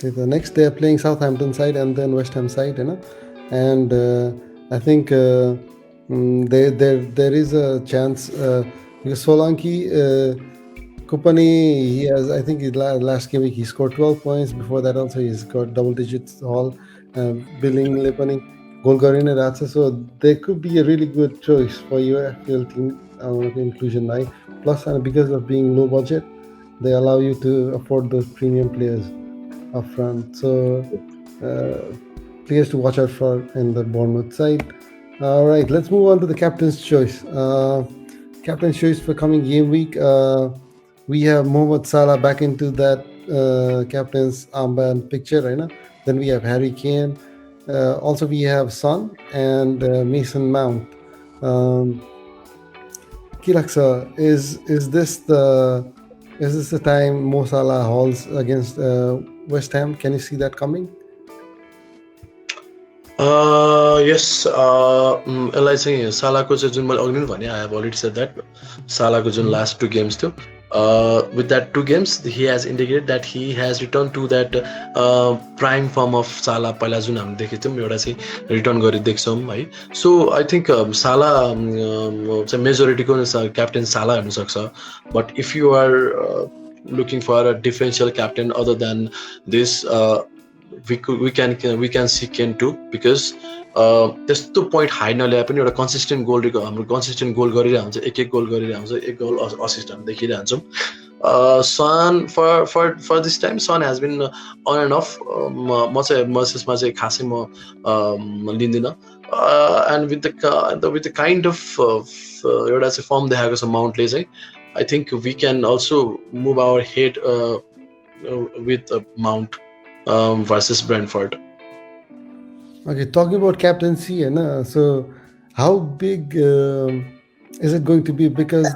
The next they are playing Southampton side and then West Ham side, and I think there is a chance because Solanke Kupani, he has, I think last game week he scored 12 points. Before that also he's got double digits all. Billing Lepani goal garine racha, so they could be a really good choice for your FPL team inclusion. Plus because of being low budget, they allow you to afford those premium players up front. So players to watch out for in the Bournemouth side. All right, let's move on to the captain's choice. Captain's choice for coming game week. We have Mohamed Salah back into that captain's armband picture, right? Then we have Harry Kane. Also, we have Son and Mason Mount. Kilaksa, is this the time Mo Salah hauls against West Ham? Can you see that coming?
Yes, यसलाई चाहिँ सालाको चाहिँ जुन मैले अघि नै भने I have already said that सालाको जुन last two games थियो with that two games he has indicated that he has returned to that prime form of Salah पहिला जुन हामीले देखेको थियौँ एउटा चाहिँ रिटर्न गरी देख्छौँ है सो आई थिङ्क साला चाहिँ मेजोरिटीको क्याप्टेन साला हुनसक्छ but if you are looking for a differential captain other than this we can see Ken too because त्यस्तो पोइन्ट हाई नल्याए पनि एउटा कन्सिस्टेन्ट गोल हाम्रो कन्सिस्टेन्ट गोल गरिरहेको हुन्छ एक एक गोल गरिरहेको हुन्छ एक गोल असिस्ट हामी देखिरहन्छौँ Son for this time Son has been on and off म त्यसमा चाहिँ खासै म लिँदिनँ and with the kind of एउटा चाहिँ फर्म देखाएको छ माउन्टले चाहिँ I think we can also move our head with Mount versus Brentford.
Okay, talking about captaincy, so how big is it going to be? Because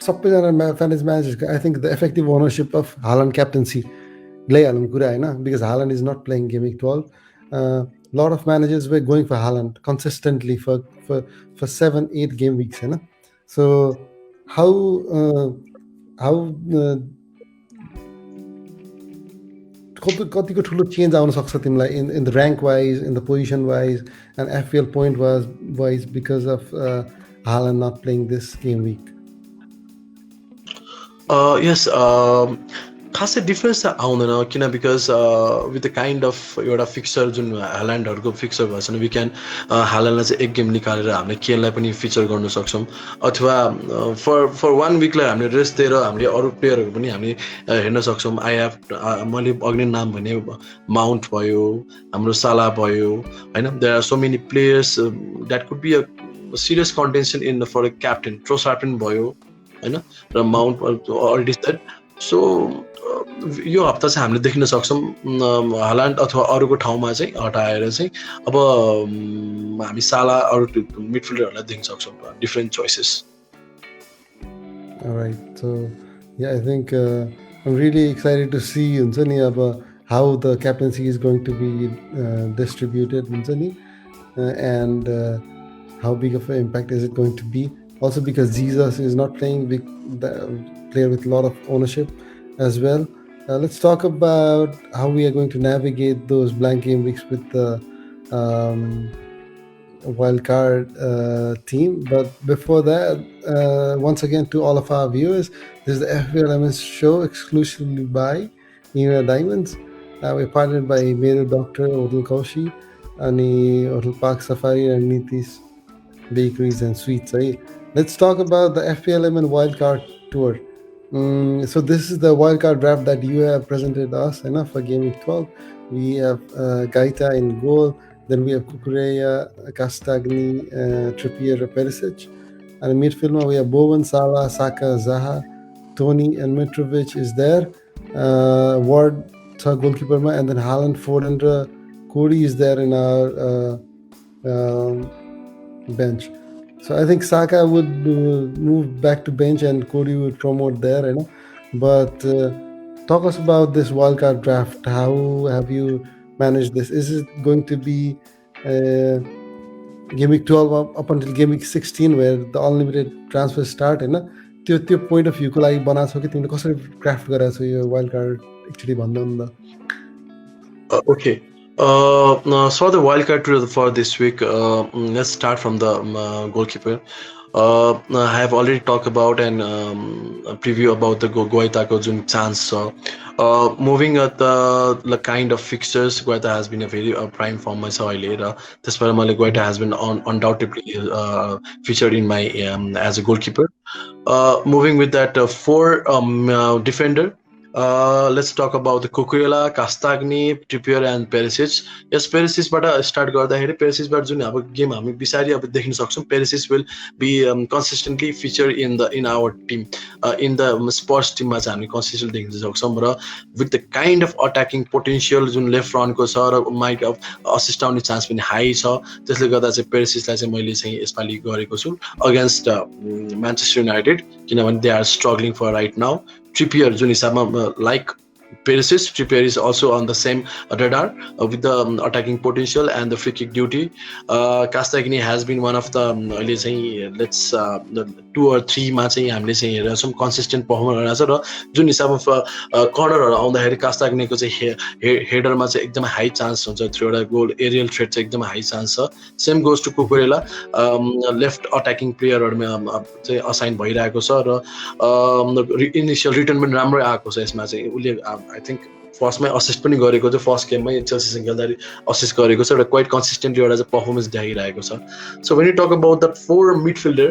सबैजना fantasy managers, I think the effective ownership of Haaland captaincy, because Haaland is not playing Game Week 12. Lot of managers were going for Haaland consistently for 7-8 game weeks, so how कतिको ठुलो change आउन सक्छ तिमीलाई in the rank wise, in the position wise, and FPL point wise because of Haaland not playing this game week?
Yes, खासै difference त आउँदैन किन because with the kind of एउटा फिक्सर जुन हाल्यान्डहरूको फिक्सर भएछ वी क्यान हाल्यान्डलाई चाहिँ एक game निकालेर हामीले केलाई पनि फिचर गर्न सक्छौँ अथवा फर 1 विकलाई हामीले रेस्ट दिएर हामीले अरू प्लेयरहरू पनि हामी हेर्न सक्छौँ आई हेभ मैले अघि नाम भने माउन्ट भयो हाम्रो साला भयो होइन there are so many players that could be a serious contention in for a captain Trossard पनि भयो होइन र माउन्ट अलरेडी सेड सो यो हप्ता चाहिँ हामीले देखिन सक्छौँ हाल्यान्ड अथवा अरूको ठाउँमा चाहिँ हटाएर चाहिँ अब हामी साला अरू मिडफिल्डरहरूलाई देख्न सक्छौँ different choices
Alright, so yeah, I think I'm really excited to see हुन्छ नि अब how the captaincy is going to be distributed हुन्छ नि and how big of an impact is it going to be also because Jesus is not playing the player with a lot of ownership as well. Let's talk about how we are going to navigate those blank game weeks with the wildcard team. But before that, once again to all of our viewers, this is the FPLMN show exclusively by Inira Diamonds. We're partnered by Mero Doctor, Hotel Kaushi, Ani Hotel Park Safari, and Nitish Bakeries and Sweets. Let's talk about the FPLMN wildcard tour. So this is the wildcard draft that you have presented us for Game Week 12. We have Gaita in goal. Then we have Kukureya, Castagni, Trippier, Perisic. And in midfield, we have Bowen, Salah, Saka, Zaha, Tony, and Mitrovic is there. Ward, goalkeeper, and then Haaland, Foden, Cody is there in our bench. So I think Saka would move back to bench and Cody would promote there, But talk us about this wildcard draft. How have you managed this? Is it going to be Game Week 12 up until Game Week 16 where the unlimited transfers start, त्यो point of view को लागि बनाएको छौ कि तिमीले कसरी craft गरेको छौ यो wildcard actually भन्नु न
Okay. So the wildcard tour for this week, let's start from the goalkeeper. I have already talked about and preview about the Goitako Jun chance. Moving at the kind of fixtures, Goita has been a very prime form myself later. This Goita has been undoubtedly featured in my as a goalkeeper. Moving with that 4 defender. Let's talk about the Kukurela, Castagni, Trippier and Perisic. Yes, Perisic बाट start गर्दाखेरि Perisic बाट जुन अब game हामी बिसारी अब देख्न सक्छौँ Perisic will be consistently featured in our team in the Spurs team मा चाहिँ हामी consistent देख्न सक्छौँ र with the kind of attacking potential Jun left front को छ र might of assist आउने चान्स पनि हाई छ त्यसले गर्दा चाहिँ Perisic लाई चाहिँ मैले चाहिँ यसपालि गरेको छु against Manchester United किनभने they are struggling for right now. Trippier जुन हिसाबमा like Perisic. Trippier is also on the same radar with the attacking potential and the free kick duty. Castagne has been one of the अहिले चाहिँ let's 2 or 3 मा चाहिँ हामीले चाहिँ हेरेर छौँ consistent performer रहेछ र जुन हिसाबमा कर्नरहरू आउँदाखेरि कास्ताग्नेको चाहिँ हेडरमा चाहिँ एकदमै हाई चान्स हुन्छ थ्रु एउटा गोल एरियल थ्रेट चाहिँ एकदमै हाई चान्स छ same goes to Cucurella left attacking प्लेयरहरूमा चाहिँ असाइन भइरहेको छ र इनिसियल रिटर्न पनि राम्रै आएको छ यसमा चाहिँ उसले आई थिङ्क फर्स्टमै असिस्ट पनि गरेको थियो फर्स्ट गेममै चेल्सीसँग खेल्दाखेरि असिस्ट गरेको छ एउटा क्वाइट कन्सिस्टेन्टली एउटा चाहिँ पर्फर्मेन्स देखाइरहेको छ so when you talk about the 4 midfielder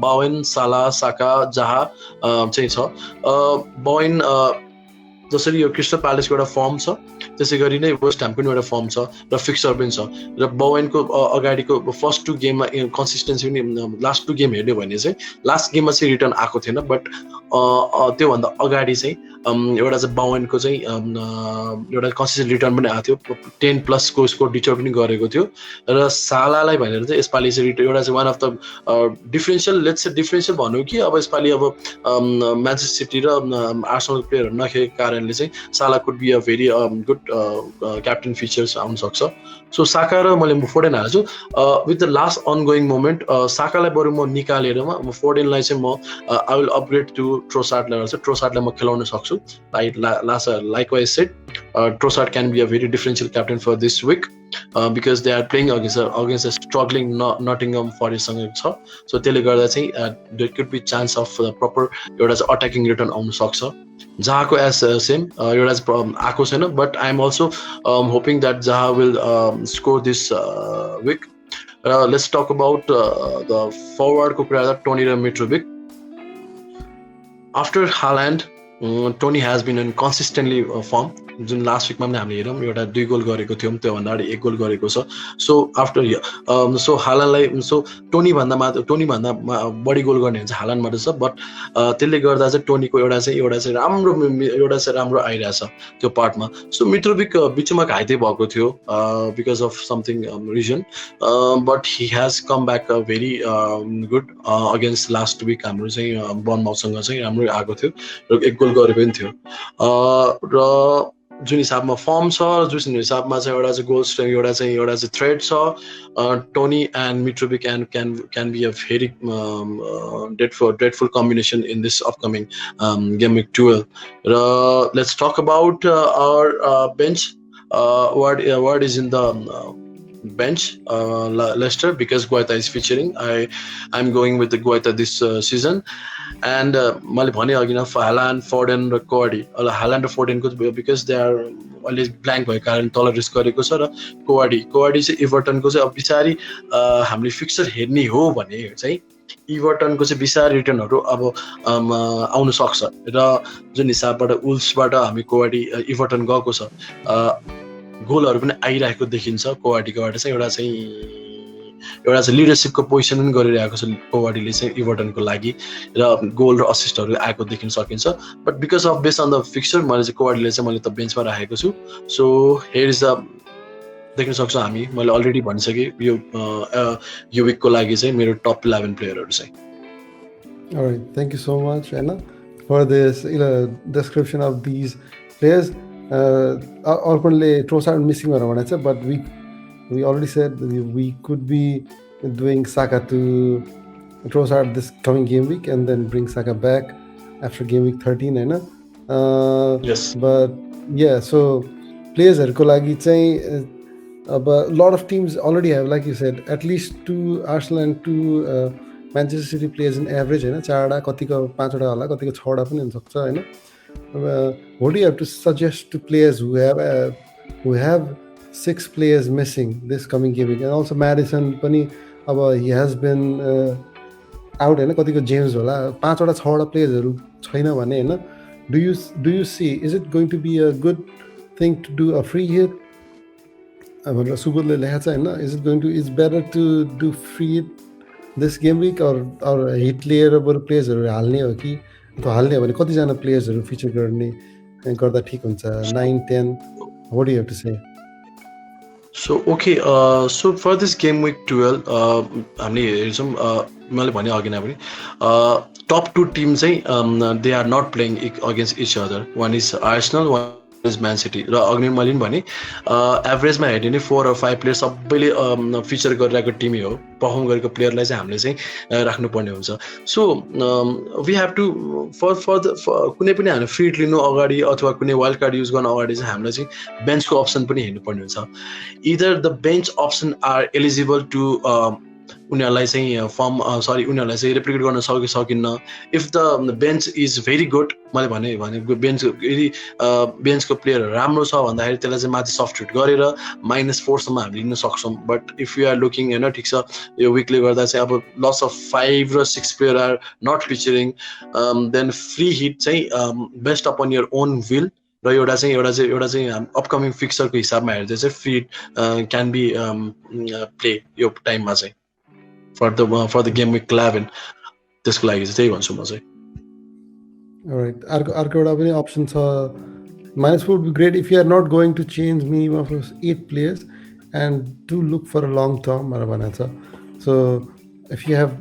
बावेन साला साका जाहा चाहिँ छ बावेन जसरी यो क्रिस्टल प्यालेसको एउटा फर्म छ त्यसै गरी नै वेस्ट ह्यामको पनि एउटा फर्म छ र फिक्सर पनि छ र बावेनको अगाडिको फर्स्ट 2 गेममा कन्सिस्टेन्सी पनि लास्ट 2 गेम हेर्ने भने चाहिँ लास्ट गेममा चाहिँ रिटर्न आएको थिएन बट त्योभन्दा अगाडि चाहिँ एउटा चाहिँ बावेनको चाहिँ एउटा कन्सिस्टेन्ट रिटर्न पनि आएको थियो 10+ को स्कोर डिटर्न पनि गरेको थियो र सालालाई भनेर चाहिँ यसपालि चाहिँ एउटा चाहिँ वान of the differential let's say differential भनौँ कि अब यसपालि अब म्यान्चेस्टर सिटी र आर्सेनल प्लेयरहरू नखेलेको कारणले चाहिँ Salah could be a very good captain features आउन सक्छ सो साका र मैले फोर्डेन हाल्छु with the last ongoing moment साकालाई बरु म निकालेर म फोर्डेनलाई चाहिँ म आई विल अपग्रेड टु ट्रोसार्डलाई चाहिँ ट्रोसार्डलाई म खेलाउन सक्छु likewise said Trossard can be a very differential captain for this week because they are playing against a struggling Nottingham Forest सँग छ so त्यसले गर्दा चाहिँ there could be chance of the proper एउटा attacking return आउन सक्छ Zaha as same एउटा आएको छैन but I am also hoping that Zaha will score this week let's talk about the forward को कुरा Tony र Mitrovic after Haaland Tony has been in consistently form जुन last विकमा पनि हामीले हेरौँ एउटा 2 गोल गरेको थियौँ त्योभन्दा अगाडि 1 गोल गरेको छ सो आफ्टर सो हालान्डलाई सो टोनी भन्दा बढी गोल गर्ने हुन्छ हालान्ड मात्र छ बट त्यसले गर्दा चाहिँ टोनीको एउटा चाहिँ राम्रो आइरहेछ त्यो पार्टमा सो मिट्रोभिक बिचमा घाइते भएको थियो because of something reason but he has come back very good against last week हाम्रो चाहिँ बर्नमाउथसँग चाहिँ राम्रै आएको थियो र 1 गोल गरेको पनि थियो र जुन हिसाबमा फर्म छ जुन हिसाबमा चाहिँ एउटा चाहिँ गोल स्ट्रेङ एउटा चाहिँ थ्रेड छ Tony and Mitrovic can be a very dreadful combination in this upcoming game week 12 let's talk about our bench what is in the bench Leicester because Guaita is featuring I'm going with the Guaita this season and मैले भने अघि न हालान्ड फोर्डेन र कोवाडी हालान्ड र फोर्डेनको because they are अलि blank भएको कारण तल risk गरेको छ र कोवाडी चाहिँ इभर्टनको चाहिँ अब बिचारी हामीले फिक्सर हेर्ने हो भने चाहिँ इभर्टनको चाहिँ बिसार रिटर्नहरू अब आउन सक्छ र जुन हिसाबबाट उल्सबाट हामी कोवाडी इभर्टन गएको छ गोलहरू पनि आइरहेको देखिन्छ कोवाडीकोबाट चाहिँ एउटा चाहिँ लिडरसिपको पोजिसन पनि गरिरहेको छ कोवाडीले चाहिँ इभर्टनको लागि र गोल र असिस्टहरू आएको देखिन सकिन्छ but because of based on the fixture मैले चाहिँ कोवाडीले चाहिँ मैले त बेन्चमा राखेको छु सो हियर इज द देख्न सक्छौँ हामी मैले अलरेडी भनिसकेँ यो विकको लागि चाहिँ मेरो टप 11 प्लेयरहरू चाहिँ
Alright, thank you so much Anna for this description of these players अर्कोले Trossard missing भनेको छ but we already said we could be doing Saka to Trossard this coming game week and then bring Saka back after game week 13 Hahn
yes
but yeah so players हरुको लागि चाहिँ अब lot of teams already have like you said at least 2 Arsenal and 2 Manchester City players in average हैन 4 वटा कतिको 5 वटा होला कतिको 6 वटा पनि हुन सक्छ हैन what do you have to suggest to players who have 6 players missing this coming game week and also Madison पनि अब he has been out हैन कतिको जेम्स होला 5 वटा 6 वटा प्लेयर्सहरु छैन भने हैन do you see is it going to be a good thing to do a free hit भनेर सुबोधले लेखेको छ हैन is it going to is better to do free hit this game week or hit लिएर बरु प्लेयर्सहरु हाल्ने हो कि अथवा हाल्ने हो भने कति जना प्लेयर्सहरु फिचर गर्दा ठीक हुन्छ 9 10 what do you have to say
so okay so for this game week 12 हामीले हेर्छौं मैले भने अघि नै पनि टप टू टिम चाहिँ they are not playing against each other, one is Arsenal, one is Man City. र अघि मैले पनि भने एभरेजमा हेर्ने नि 4 or 5 प्लेयर सबैले फिचर गरिरहेको टिमै हो, पर्फर्म गरेको प्लेयरलाई चाहिँ हामीले चाहिँ राख्नुपर्ने हुन्छ। सो वी हेभ टु कुनै पनि हामीले फिट लिनु अगाडि अथवा कुनै वाइल्ड कार्ड युज गर्नु अगाडि चाहिँ हामीलाई चाहिँ बेन्चको अप्सन पनि हेर्नुपर्ने हुन्छ। Either the bench option are eligible to उनीहरूलाई चाहिँ उनीहरूलाई चाहिँ रेप्लिकेट गर्न सकिन्न। If the bench is very good, मैले भने बेन्च यदि बेन्चको प्लेयर राम्रो छ भन्दाखेरि त्यसलाई चाहिँ माथि सब्स्टिट्युट गरेर -4सम्म हामीले लिन सक्छौँ। But if you are looking होइन, ठिक छ यो विकले गर्दा चाहिँ अब लस अफ 5 र 6 player are not featuring, then free hit चाहिँ best upon your own will. र एउटा चाहिँ अपकमिङ फिक्सरको हिसाबमा हेर्दा चाहिँ फ्री क्यान बी प्ले यो टाइममा चाहिँ फर द गेम विक 11। त्यसको लागि चाहिँ त्यही भन्छु म चाहिँ।
Alright, अर्को एउटा पनि अप्सन छ, -4 would be great if you are not going to change minimum of 8 players and to look for a long term भनेर भनेको छ। So if you have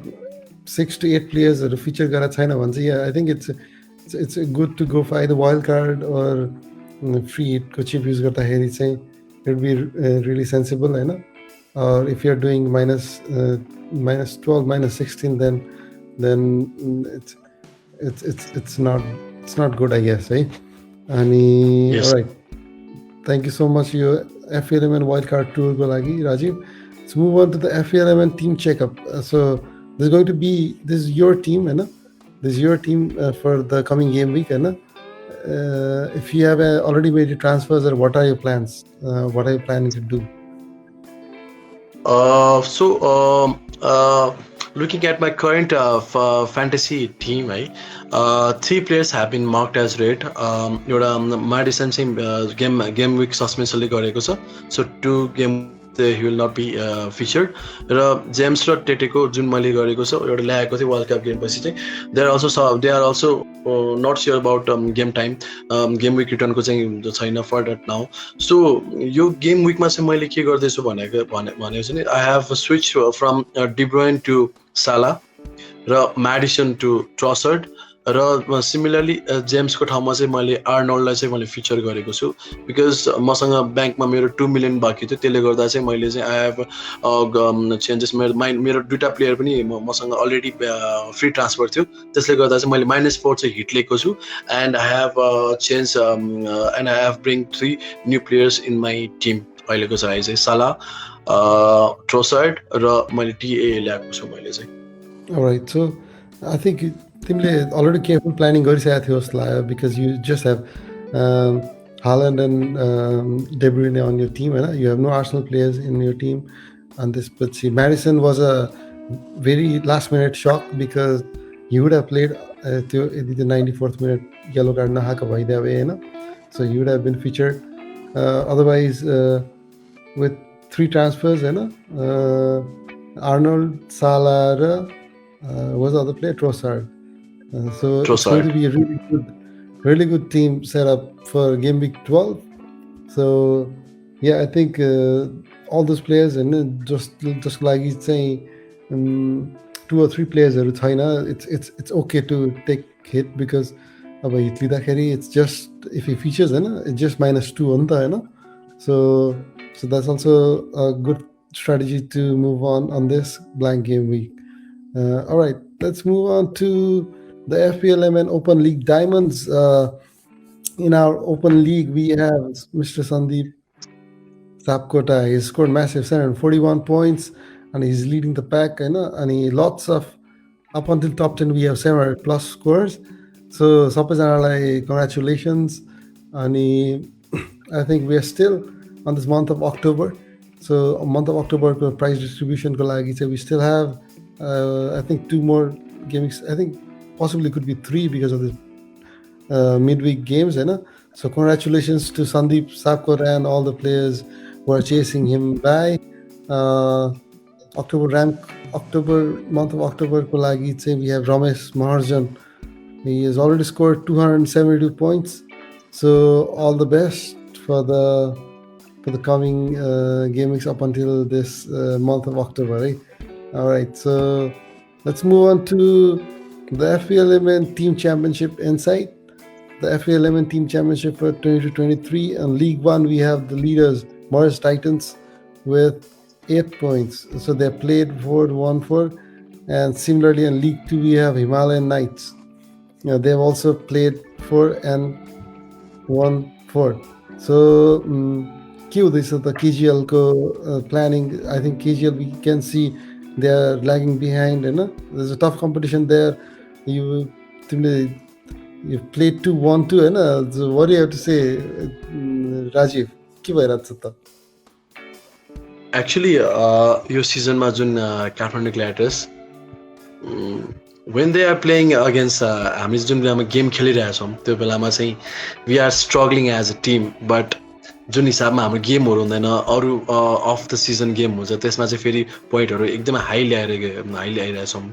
6 to 8 players हरू फिचर गरेर छैन भने चाहिँ I think it's good to go for either wild card or free hit को chip use गर्दाखेरि चाहिँ it would be really sensible होइन। Or if you're doing -12, -16 then it's not good, I guess, right? अनि
Yes.
alright, thank you so much your FPLMN wildcard tour को लागि Rajeev. Let's move on to the FPLMN team checkup. So this is your team, होइन? This is your team for the coming game week, होइन? If you have already made your transfers, or what are your plans? What are you planning to do?
Looking at my current fantasy team, 3 players have been marked as red. एउटा Madison चाहिँ game week suspensely गरेको छ, so 2 game he will not be featured. र James र टेटेको जुन मैले गरेको छ एउटा ल्याएको थिएँ वर्ल्ड कप गेम पछि चाहिँ they are also not sure about game time, game week रिटर्नको चाहिँ छैन for that now. So यो गेम विकमा चाहिँ मैले के गर्दैछु भनेको चाहिँ I have switched from De Bruyne to Salah र Madison to Trossard र सिमिलरली जेम्सको ठाउँमा चाहिँ मैले आर्नोल्डलाई चाहिँ मैले फिचर गरेको छु, बिकज मसँग ब्याङ्कमा मेरो 2 मिलियन बाँकी थियो, त्यसले गर्दा चाहिँ मैले चाहिँ आई हेभ चेन्जेस। मेरो 2टा प्लेयर पनि मसँग अलरेडी फ्री ट्रान्सफर थियो, त्यसले गर्दा चाहिँ मैले -4 चाहिँ हिट लिएको छु। And I have change and I have bring 3 new players in my team अहिलेको चाहिँ साला, ट्रोसार्ड र मैले टिए ल्याएको छु मैले चाहिँ।
Alright, so I think तिमीले already careful planning गरिसकेको थियो जस्तो लाग्यो, because you just have Haaland and De Bruyne on your team, होइन? You have no Arsenal players in your team. And this, but see, Madison was a very last minute shock because he would have played त्यो यदि त्यो 94th minute yellow card नखाएको भइदियो भए होइन, so he would have been featured. Otherwise with 3 transfers होइन, Arnold, Salah raw was the other player, Trossard. So Trossard. It's going to be a really good team set up for game week 12. So yeah, I think all those players and just like you saying 2 or 3 players are it's okay to take hit, because it's just if he features it's just -2 so that's also a good strategy to move on this blank game week. All right, let's move on to the FPLMN Open League Diamonds. In our Open League, we have Mr. Sandeep Sapkota. He scored massive 741 points and he's leading the pack. And he lots of, up until top 10, we have 700 plus scores. So, congratulations. And I think we are still on this month of October. So, month of October prize distribution, we still have I think 2 more games. I think possibly could be 3 because of the midweek games. So congratulations to Sandeep Sapkota and all the players who are chasing him by. Month of October ko lagi say we have Ramesh Maharjan. He has already scored 272 points. So all the best for the coming game weeks up until this month of October, right? All right, so Let's move on to the FPLMN Team Championship insight. The FPLMN Team Championship for 22-23. And League One, we have the leaders, Morris Titans, with 8 points. So they played 4 1 4. And similarly, in League Two, we have Himalayan Knights. They've also played 4 and 1 4. So, Q, this is the KGL planning. I think KGL, we can see they are lagging behind. There's a tough competition there. You you've played 2-1-2, so what do you have to say, Rajiv? के भइरहेको छ त?
Actually यो सिजनमा जुन Kathmandu Gladiators when they are playing against हामी जुन बेलामा गेम खेलिरहेछौँ त्यो बेलामा चाहिँ we are struggling as a team but जुन हिसाबमा हाम्रो गेमहरू हुँदैन अरू अफ द सिजन गेम हुन्छ त्यसमा चाहिँ फेरि पोइन्टहरू एकदमै हाई ल्याइरहेछौँ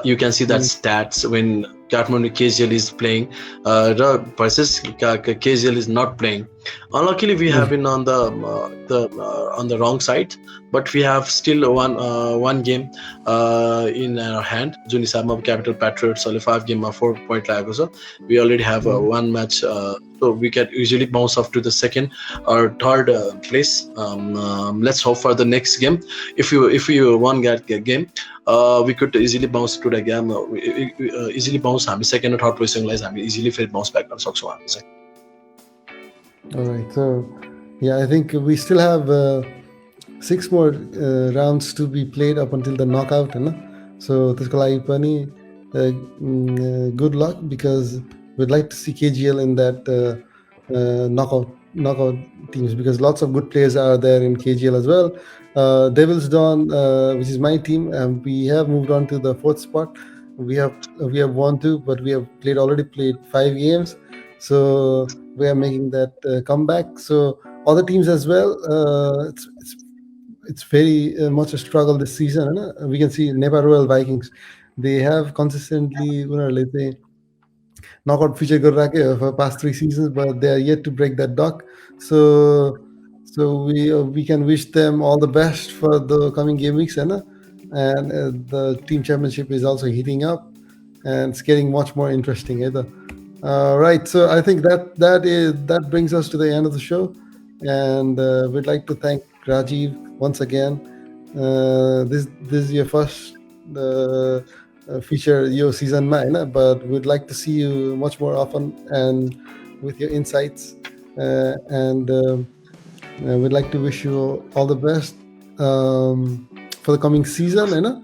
you can see that stats when Kathmandu KGL is playing र versus KGL is not playing unluckily we have been on the wrong side but we have still one game in our hand जुन हिसाबमा capital प्याट्रियट्सहरूले 5 गेममा 4 point लागेको छ we already have one match so we can usually bounce off to the second or third place let's hope for the next game if you won that game we could easily bounce to the game easily bounce हामी second or third position लाई हामी easily फेरि bounce back गर्न सक्छौँ हामी चाहिँ.
All right. So, yeah, I think we still have 6 more rounds to be played up until the knockout. So, त्यसको लागि पनि good luck because we'd like to see KGL in that knockout teams because lots of good players are there in KGL as well. Devil's Dawn, which is my team, we have moved on to the 4th spot. We have won 2, but we have already played 5 games. So we are making that comeback. So other teams as well, it's very much a struggle this season. We can see Nepal Royal Vikings. They have consistently, let's say, knockout feature for past 3 seasons, but they are yet to break that duck. So we can wish them all the best for the coming game weeks, and the team championship is also heating up, and it's getting much more interesting. Right, so I think that brings us to the end of the show, and we'd like to thank Rajeev once again. This is your first feature your season 9, but we'd like to see you much more often and with your insights, and we'd like to wish you all the best for the coming season.